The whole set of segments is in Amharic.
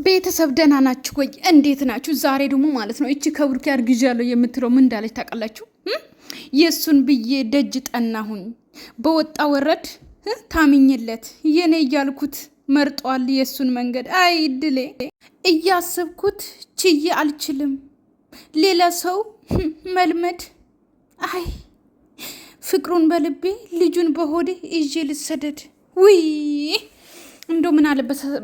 ቤተሰብ ደህና ናችሁ ወይ? እንዴት ናችሁ? ዛሬ ደግሞ ማለት ነው እቺ ከብሩክ ጋር ግዣለሁ የምትለው ምን እንዳለች ታውቃላችሁ? የሱን ብዬ ደጅ ጠናሁኝ በወጣ ወረድ ታምኝለት የኔ እያልኩት መርጧል የሱን መንገድ። አይ ድሌ እያሰብኩት ችዬ አልችልም ሌላ ሰው መልመድ። አይ ፍቅሩን በልቤ ልጁን በሆዴ ይዤ ልሰደድ። ውይ እንዶ ምን አለ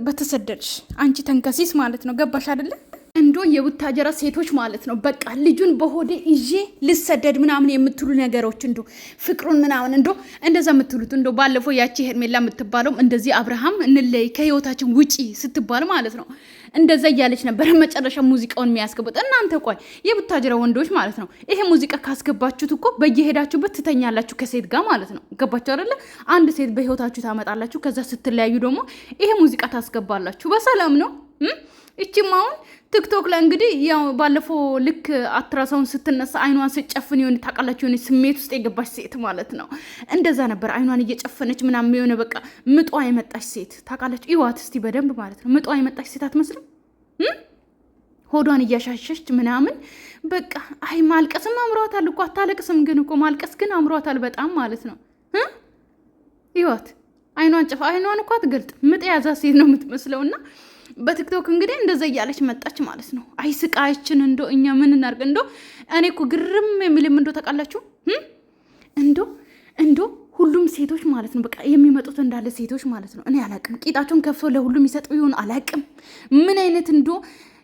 በተሰደድሽ አንቺ ተንከሲስ ማለት ነው። ገባሽ አይደለ? እንዶ የቡታጀራ ሴቶች ማለት ነው በቃ ልጁን በሆዴ ይዤ ልሰደድ ምናምን የምትሉ ነገሮች እንዶ ፍቅሩን ምናምን እንዶ እንደዛ የምትሉት እንዶ ባለፈው ያቺ ሄርሜላ የምትባለውም እንደዚህ አብርሃም እንለይ ከህይወታችን ውጪ ስትባል ማለት ነው እንደዛ እያለች ነበር። መጨረሻ ሙዚቃውን የሚያስገቡት እናንተ ቆይ የቡታጀራ ወንዶች ማለት ነው ይሄ ሙዚቃ ካስገባችሁት እኮ በየሄዳችሁበት ትተኛላችሁ ከሴት ጋር ማለት ነው። ገባችሁ አይደለ? አንድ ሴት በህይወታችሁ ታመጣላችሁ፣ ከዛ ስትለያዩ ደግሞ ይሄ ሙዚቃ ታስገባላችሁ። በሰላም ነው። እቺም አሁን ቲክቶክ ላይ እንግዲህ ያው ባለፈው ልክ አትራሳውን ስትነሳ አይኗን ስጨፍን የሆነ ታውቃላችሁ የሆነ ስሜት ውስጥ የገባች ሴት ማለት ነው። እንደዛ ነበር አይኗን እየጨፈነች ምናምን የሆነ በቃ ምጧ የመጣች ሴት ታውቃላችሁ። ይዋት እስቲ በደንብ ማለት ነው። ምጧ የመጣች ሴት አትመስልም? ሆዷን እያሻሸች ምናምን በቃ አይ ማልቀስም አምሯታል እኮ አታለቅስም፣ ግን እኮ ማልቀስ ግን አምሯታል በጣም ማለት ነው። ይዋት አይኗን ጨፋ አይኗን እኮ አትገልጥ ምጥ ያዛ ሴት ነው የምትመስለውና በቲክቶክ እንግዲህ እንደዛ እያለች መጣች ማለት ነው። አይ ስቃያችን እንዶ እኛ ምን እናርግ እንዶ እኔ እኮ ግርም የሚልም እንዶ ታውቃላችሁ እንዶ ሁሉም ሴቶች ማለት ነው በቃ የሚመጡት እንዳለ ሴቶች ማለት ነው። እኔ አላቅም ቂጣቸውን ከፍተው ለሁሉም ይሰጡ ይሆን አላቅም። ምን አይነት እንዶ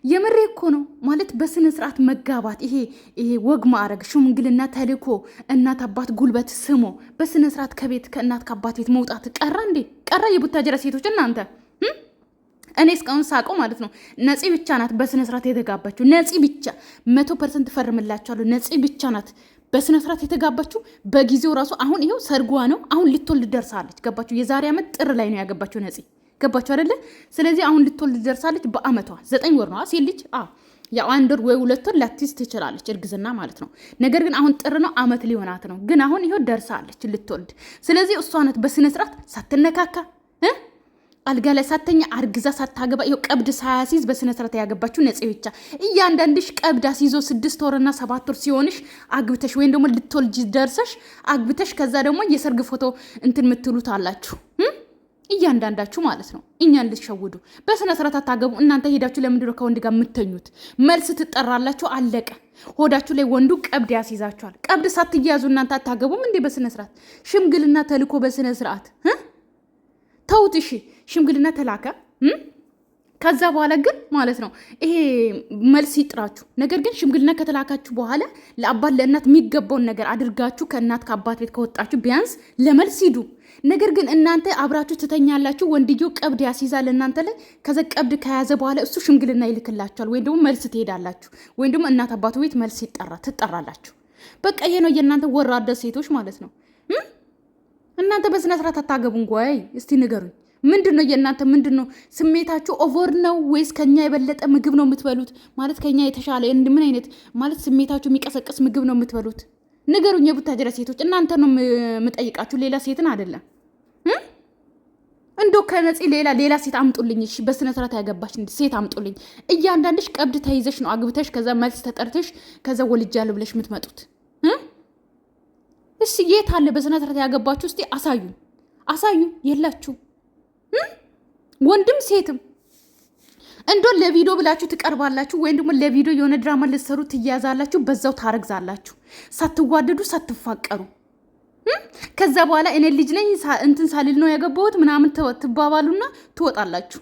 የምሬ እኮ ነው ማለት በስነ ስርዓት መጋባት ይሄ ወግ ማዕረግ ሽምግልና ተልኮ እናት አባት ጉልበት ስሞ በስነ ስርዓት ከቤት ከእናት ከአባት ቤት መውጣት ቀረ እንዴ? ቀረ? የቡታጀራ ሴቶች እናንተ እኔ እስካሁን ሳቀው ማለት ነው ነፂ ብቻ ናት በስነ ስርዓት የተጋባችው። ነፂ ብቻ 100% ፈርምላችኋለሁ። ነፂ ብቻ ናት በስነ ስርዓት የተጋባችው በጊዜው ራሱ። አሁን ይሄው ሰርጓ ነው። አሁን ልትወልድ ደርሳለች። ገባችሁ? የዛሬ ዓመት ጥር ላይ ነው ያገባችው ነፂ። ገባችሁ አይደለ? ስለዚህ አሁን ልትወልድ ደርሳለች በአመቷ 9 ወር ነው ሴት ልጅ። ያው 1 ወር ወይ 2 ወር ላትይዝ ትችላለች እርግዝና ማለት ነው። ነገር ግን አሁን ጥር ነው አመት ሊሆናት ነው። ግን አሁን ይሄው ደርሳለች ልትወልድ። ስለዚህ እሷ ናት በስነ ስርዓት ሳትነካካ አልጋ ላይ ሳተኛ አርግዛ ሳታገባ ይኸው ቀብድ ሳያሲዝ በስነ ስርዓት ያገባችሁ ነፂ ብቻ። እያንዳንድሽ ቀብድ አሲዞ 6 ወርና 7 ወር ሲሆንሽ አግብተሽ ወይም ደግሞ ልትወልጂ ደርሰሽ አግብተሽ ከዛ ደግሞ የሰርግ ፎቶ እንትን የምትሉት አላችሁ እያንዳንዳችሁ ማለት ነው። እኛን ልትሸውዱ በስነ ስርዓት አታገቡ። እናንተ ሄዳችሁ ለምንድን ነው ከወንድ ጋር የምትተኙት? መልስ ትጠራላችሁ፣ አለቀ። ሆዳችሁ ላይ ወንዱ ቀብድ ያሲዛችኋል። ቀብድ ሳትያዙ እናንተ አታገቡም እንዴ? በስነ ስርዓት ሽምግልና ተልኮ በስነ ስርዓት ተውት። እሺ ሽምግልና ተላከ። ከዛ በኋላ ግን ማለት ነው ይሄ መልስ ይጥራችሁ። ነገር ግን ሽምግልና ከተላካችሁ በኋላ ለአባት ለእናት የሚገባውን ነገር አድርጋችሁ ከእናት ከአባት ቤት ከወጣችሁ ቢያንስ ለመልስ ሂዱ። ነገር ግን እናንተ አብራችሁ ትተኛላችሁ። ወንድየው ቀብድ ያስይዛል እናንተ ላይ። ከዛ ቀብድ ከያዘ በኋላ እሱ ሽምግልና ይልክላችኋል፣ ወይም ደግሞ መልስ ትሄዳላችሁ፣ ወይም ደግሞ እናት አባቱ ቤት መልስ ትጠራላችሁ። በቃ ይሄ ነው የእናንተ ወራዳ ሴቶች ማለት ነው። እናንተ በስነ ስርዓት አታገቡን ወይ? እስቲ ንገሩኝ። ምንድነው የእናንተ ምንድነው ስሜታችሁ? ኦቨር ነው ወይስ ከኛ የበለጠ ምግብ ነው የምትበሉት? ማለት ከኛ የተሻለ ምን አይነት ማለት ስሜታችሁ የሚቀሰቅስ ምግብ ነው የምትበሉት? ንገሩኝ የቡታጀራ ሴቶች። እናንተ ነው የምጠይቃችሁ፣ ሌላ ሴትን አይደለም። እንዶ ከነፂ ሌላ ሴት አምጡልኝ። እሺ በስነ ስርዓት ያገባች ሴት አምጡልኝ። እያንዳንድሽ ቀብድ ተይዘሽ ነው አግብተሽ ከዛ መልስ ተጠርተሽ ከዛ ወልጃለሁ ብለሽ የምትመጡት። እሺ የት አለ በስነ ስርዓት ያገባችሁ? እስቲ አሳዩ። የላችሁ ወንድም ሴትም እንዶ ለቪዲዮ ብላችሁ ትቀርባላችሁ፣ ወይም ደግሞ ለቪዲዮ የሆነ ድራማ ልትሰሩ ትያዛላችሁ፣ በዛው ታረግዛላችሁ፣ ሳትዋደዱ ሳትፋቀሩ። ከዛ በኋላ እኔ ልጅ ነኝ እንትን ሳልል ነው ያገባሁት ምናምን ትባባሉና ትወጣላችሁ።